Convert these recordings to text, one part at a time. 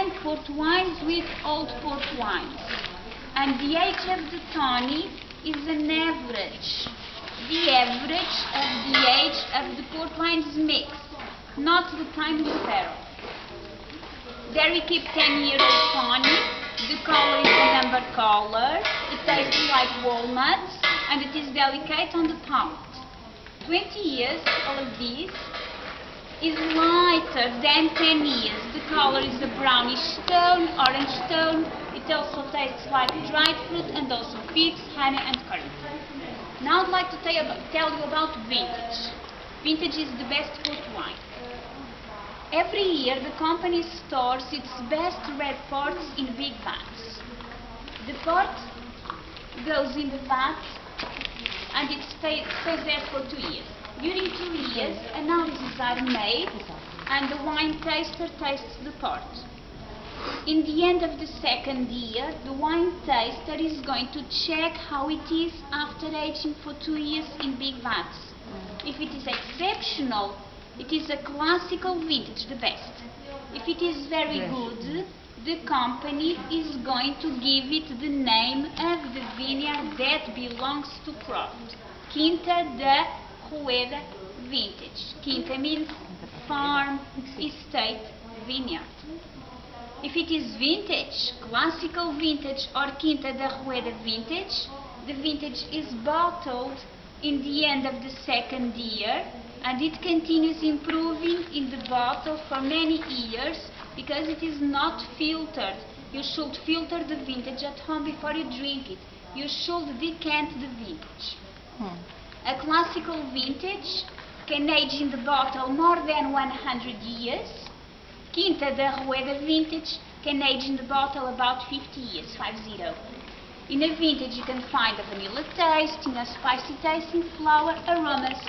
young port wines with old port wines. And the age of the tonic is an average. The average of the age of the port wines mix, not the time of the barrel. There we keep 10-year-old tonic. The color is a number color. It tastes like walnuts and it is delicate on the palate. 20 years, all of this, is lighter than 10 years. The color is a brownish stone, orange stone. It also tastes like dried fruit and also figs, honey and currant. Now I'd like to tell you about vintage. Vintage is the best port wine. Every year the company stores its best red ports in big vats. The port goes in the vat and it stays there for 2 years. During 2 years, analyses are made and the wine taster tastes the port. In the end of the second year, the wine taster is going to check how it is after aging for 2 years in big vats. If it is exceptional, it is a classical vintage, the best. If it is very good, the company is going to give it the name of the vineyard that belongs to Crofft. Quinta da Rueda Vintage. Quinta means farm, estate, vineyard. If it is vintage, classical vintage or Quinta da Rueda vintage, the vintage is bottled in the end of the second year and it continues improving in the bottle for many years because it is not filtered. You should filter the vintage at home before you drink it. You should decant the vintage. A classical vintage can age in the bottle more than 100 years. Quinta da Rueda vintage can age in the bottle about 50 years, 50. In a vintage you can find a vanilla tasting, a spicy tasting, flower, aromas.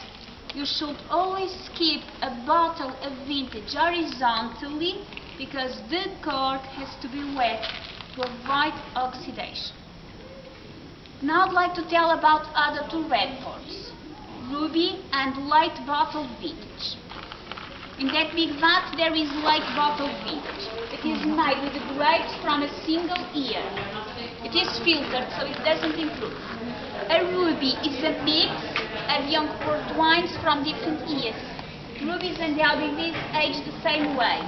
You should always keep a bottle of vintage horizontally because the cork has to be wet to avoid oxidation. Now I'd like to tell about other two red ports, ruby and light bottle vintage. In that big vat there is light bottle vintage. It is made with the grapes from a single year. It is filtered so it doesn't improve. A ruby is a mix of young port wines from different years. Rubies and LBVs age the same way.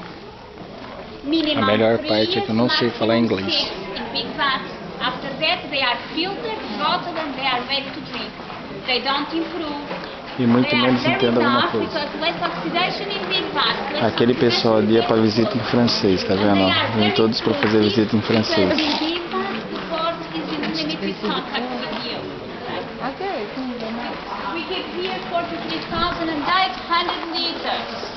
Minimum A melhor 3 parte é que eu não sei falar maximum inglês. 6 in big vats. After that they are filtered, bottled and they are ready to drink. They don't improve. E muito menos entendo alguma coisa. Aquele pessoal ali é para visita em francês, tá vendo? Ó, vêm todos para fazer visita em francês. We keep here 43,800 liters.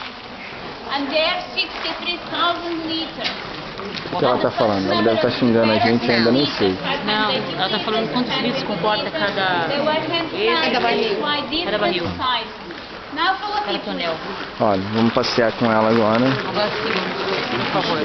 And there 63,000 liters. O que ela tá falando? Ela deve estar xingando a gente, eu ainda nem sei. Não, ela tá falando quantos litros comporta cada barril. Cada tonel. Olha, vamos passear com ela agora. Agora sim, por favor.